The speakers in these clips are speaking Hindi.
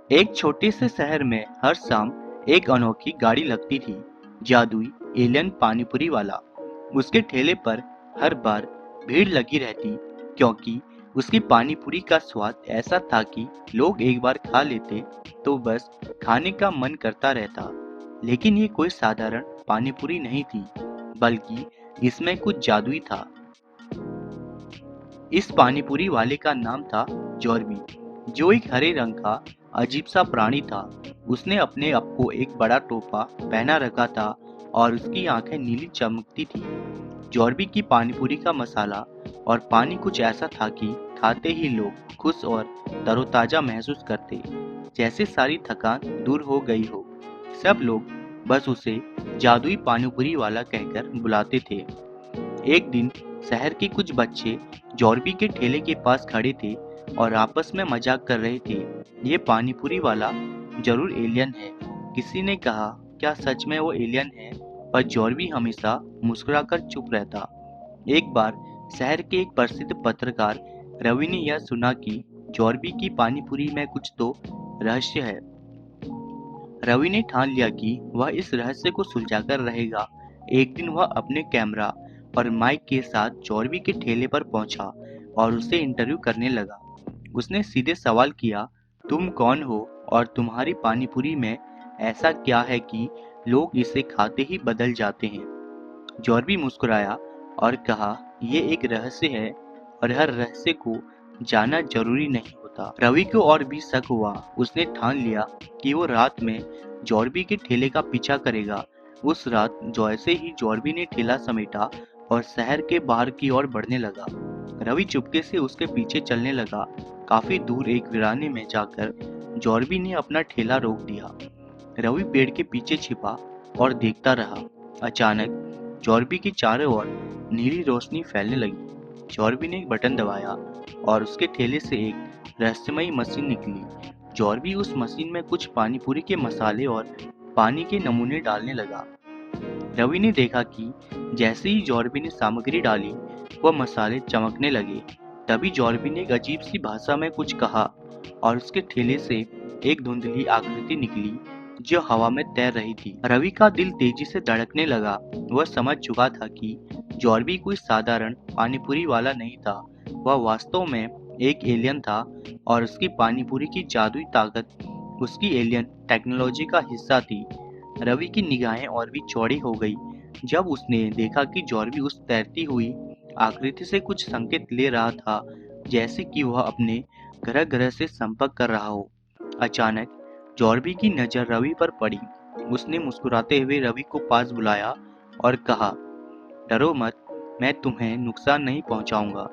एक छोटे से शहर में हर शाम एक अनोखी गाड़ी लगती थी। जादुई एलियन पानीपुरी वाला। उसके ठेले पर हर बार भीड़ लगी रहती, क्योंकि उसकी पानीपुरी का स्वाद ऐसा था कि लोग एक बार खा लेते तो बस खाने का मन करता रहता। लेकिन ये कोई साधारण पानीपुरी नहीं थी, बल्कि इसमें कुछ जादुई था। इस पानीपुरी वाले का नाम था जॉर्बी, जो एक हरे रंग का अजीब सा प्राणी था। उसने अपने आप को एक बड़ा टोपा पहना रखा था और उसकी आंखें नीली चमकती थी। जॉर्बी की पानीपुरी का मसाला और पानी कुछ ऐसा था कि खाते ही लोग खुश और तरोताजा महसूस करते, जैसे सारी थकान दूर हो गई हो। सब लोग बस उसे जादुई पानीपुरी वाला कहकर बुलाते थे। एक दिन शहर के कुछ बच्चे जॉर्बी के ठेले के पास खड़े थे और आपस में मजाक कर रहे थे। ये पानीपुरी वाला जरूर एलियन है, किसी ने कहा। क्या सच में वो एलियन है? पर जॉर्बी हमेशा मुस्कुराकर चुप रहता। एक बार शहर के एक प्रसिद्ध पत्रकार रवि ने यह सुना कि जॉर्बी की पानीपुरी में कुछ तो रहस्य है। रवि ने ठान लिया कि वह इस रहस्य को सुलझाकर रहेगा। एक दिन वह अपने कैमरा और माइक के साथ जॉर्बी के ठेले पर पहुंचा और उससे इंटरव्यू करने लगा। उसने सीधे सवाल किया, तुम कौन हो और तुम्हारी पानीपुरी में ऐसा क्या है कि लोग इसे खाते ही बदल जाते हैं? जॉर्बी मुस्कुराया और कहा, ये एक रहस्य है और हर रहस्य को जानना जरूरी नहीं होता। रवि को और भी शक हुआ। उसने ठान लिया कि वो रात में जॉर्बी के ठेले का पीछा करेगा। उस रात जैसे ही जॉर्बी ने ठेला समेटा और शहर के बाहर की ओर बढ़ने लगा, रवि चुपके से उसके पीछे चलने लगा। काफी दूर एक वीराने में जाकर जॉर्बी ने अपना ठेला रोक दिया। रवि पेड़ के पीछे छिपा और देखता रहा। अचानक जॉर्बी के चारों ओर नीली रोशनी फैलने लगी। जॉर्बी ने एक बटन दबाया और उसके ठेले से एक रहस्यमयी मशीन निकली। जॉर्बी उस मशीन में कुछ पानीपुरी के मसाले और पानी के नमूने डालने लगा। रवि ने देखा कि जैसे ही जॉर्बी ने सामग्री डाली, वह मसाले चमकने लगे। तभी जॉर्बी ने एक अजीब सी भाषा में कुछ कहा और उसके ठेले से एक धुंधली आकृति निकली जो हवा में तैर रही थी। रवि का दिल तेजी से धड़कने लगा। वह समझ चुका था कि जॉर्बी कोई साधारण पानीपुरी वाला नहीं था। वह वास्तव में एक एलियन था और उसकी पानीपुरी की जादुई ताकत उसकी एलियन टेक्नोलॉजी का हिस्सा थी। रवि की निगाहें और भी चौड़ी हो गई जब उसने देखा कि जॉर्बी उस तैरती हुई आकृति से कुछ संकेत ले रहा था, जैसे कि वह अपने ग्रह ग्रह से संपर्क कर रहा हो। अचानक जॉर्बी की नजर रवि पर पड़ी। उसने मुस्कुराते हुए रवि को पास बुलाया और कहा, डरो मत, मैं तुम्हें नुकसान नहीं पहुंचाऊंगा।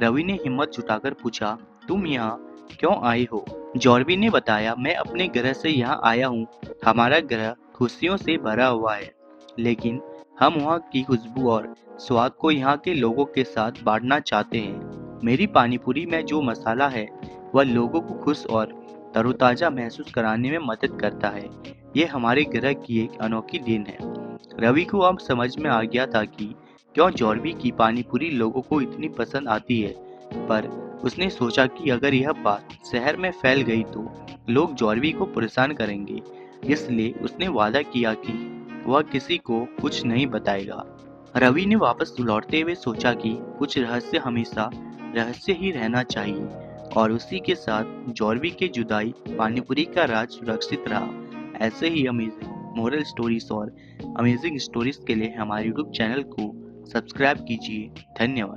रवि ने हिम्मत जुटाकर पूछा, तुम यहाँ क्यों आए हो? जॉर्बी ने बताया, मैं अपने ग्रह से यहाँ आया हूँ। हमारा ग्रह खुशियों से भरा हुआ है, लेकिन हम वहाँ की खुशबू और स्वाद को यहाँ के लोगों के साथ बांटना चाहते हैं। मेरी पानीपुरी में जो मसाला है, वह लोगों को खुश और तरोताजा महसूस कराने में मदद करता है। ये हमारे ग्रह की एक अनोखी देन है। रवि को अब समझ में आ गया था कि क्यों जॉर्बी की पानीपुरी लोगों को इतनी पसंद आती है। पर उसने सोचा कि अगर यह बात शहर में फैल गई तो लोग जॉर्बी को परेशान करेंगे। इसलिए उसने वादा किया कि वह किसी को कुछ नहीं बताएगा। रवि ने वापस लौटते हुए सोचा कि कुछ रहस्य हमेशा रहस्य ही रहना चाहिए, और उसी के साथ जॉर्बी के जुदाई पानीपुरी का राज सुरक्षित रहा। ऐसे ही अमेजिंग मोरल स्टोरीज और अमेजिंग स्टोरीज के लिए हमारे यूट्यूब चैनल को सब्सक्राइब कीजिए। धन्यवाद।